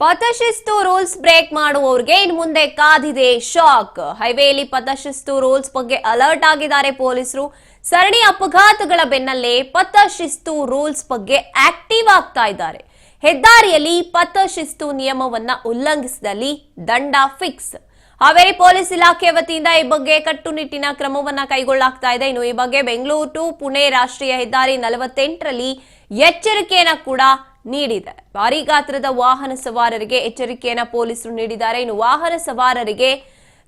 ಪಥಶಿಸ್ತು rules break ಮಾಡುವವರಿಗೆ ಇನ್ನು ಮುಂದೆ ಕಾದಿದೆ ಶಾಕ್. ಹೈವೇಲಿ ಪಥಶಿಸ್ತು ರೂಲ್ಸ್ ಬಗ್ಗೆ ಅಲರ್ಟ್ ಆಗಿದ್ದಾರೆ ಪೊಲೀಸರು. ಸರಣಿ ಅಪಘಾತಗಳ ಬೆನ್ನಲ್ಲೇ ಪಥಶಿಸ್ತು ರೂಲ್ಸ್ ಬಗ್ಗೆ ಆಕ್ಟಿವ್ ಆಗ್ತಾ ಇದ್ದಾರೆ. ಹೆದ್ದಾರಿಯಲ್ಲಿ ಪಥಶಿಸ್ತು ನಿಯಮವನ್ನ ಉಲ್ಲಂಘಿಸಿದಲ್ಲಿ ದಂಡ ಫಿಕ್ಸ್. ಹಾವೇರಿ ಪೊಲೀಸ್ ಇಲಾಖೆ ವತಿಯಿಂದ ಈ ಬಗ್ಗೆ ಕಟ್ಟುನಿಟ್ಟಿನ ಕ್ರಮವನ್ನ ಕೈಗೊಳ್ಳಲಾಗ್ತಾ ಇದೆ. ಇನ್ನು ಈ ಬಗ್ಗೆ ಬೆಂಗಳೂರು ಟು ಪುಣೆ ರಾಷ್ಟ್ರೀಯ ಹೆದ್ದಾರಿ 48ರಲ್ಲಿ ಎಚ್ಚರಿಕೆಯನ್ನ ಕೂಡ ನೀಡಿದೆ. ಭಾರೀ ಗಾತ್ರದ ವಾಹನ ಸವಾರರಿಗೆ ಎಚ್ಚರಿಕೆಯನ್ನ ಪೊಲೀಸರು ನೀಡಿದ್ದಾರೆ. ಇನ್ನು ವಾಹನ ಸವಾರರಿಗೆ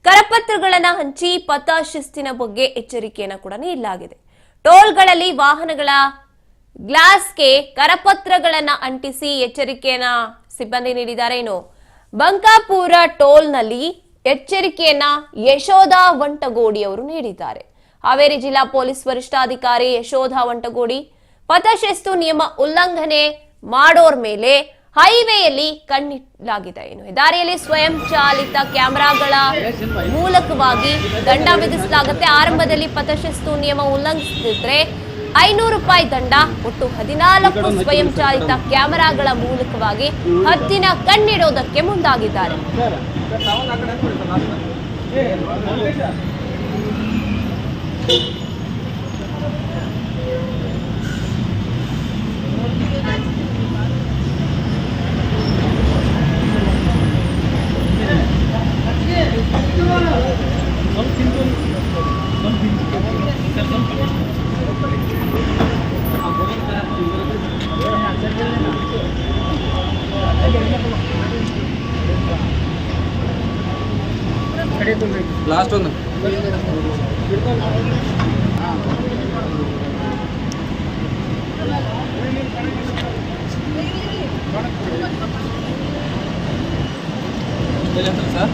ಕರಪತ್ರಗಳನ್ನ ಹಂಚಿ ಪಥಶಿಸ್ತಿನ ಬಗ್ಗೆ ಎಚ್ಚರಿಕೆಯನ್ನ ಕೂಡ ನೀಡಲಾಗಿದೆ. ಟೋಲ್ಗಳಲ್ಲಿ ವಾಹನಗಳ ಗ್ಲಾಸ್ಗೆ ಕರಪತ್ರಗಳನ್ನ ಅಂಟಿಸಿ ಎಚ್ಚರಿಕೆಯನ್ನ ಸಿಬ್ಬಂದಿ ನೀಡಿದ್ದಾರೆ. ಇನ್ನು ಬಂಕಾಪುರ ಟೋಲ್ನಲ್ಲಿ ಎಚ್ಚರಿಕೆಯನ್ನ ಯಶೋಧ ವಂಟಗೋಡಿ ಅವರು ನೀಡಿದ್ದಾರೆ. ಹಾವೇರಿ ಜಿಲ್ಲಾ ಪೊಲೀಸ್ ವರಿಷ್ಠಾಧಿಕಾರಿ ಯಶೋಧ ವಂಟಗೋಡಿ ಪಥಶಿಸ್ತು ನಿಯಮ ಉಲ್ಲಂಘನೆ ಮಾಡೋರ್ ಮೇಲೆ ಹೈವೇಯಲ್ಲಿ ಕಣ್ಣಿಡಲಾಗಿದೆ. ಇನ್ನು ಹೆದ್ದಾರಿಯಲ್ಲಿ ಸ್ವಯಂ ಚಾಲಿತ ಕ್ಯಾಮೆರಾಗಳ ಮೂಲಕವಾಗಿ ದಂಡ ವಿಧಿಸಲಾಗುತ್ತೆ. ಆರಂಭದಲ್ಲಿ ಪಥಶಿಸ್ತು ನಿಯಮ ಉಲ್ಲಂಘಿಸಿದ್ರೆ 500 ರೂಪಾಯಿ ದಂಡ, ಒಟ್ಟು 14 ಸ್ವಯಂ ಚಾಲಿತ ಕ್ಯಾಮೆರಾಗಳ ಮೂಲಕವಾಗಿ ಹದ್ದಿನ ಕಣ್ಣಿಡೋದಕ್ಕೆ ಮುಂದಾಗಿದ್ದಾರೆ. लास्ट ಒಂದು ಸರ್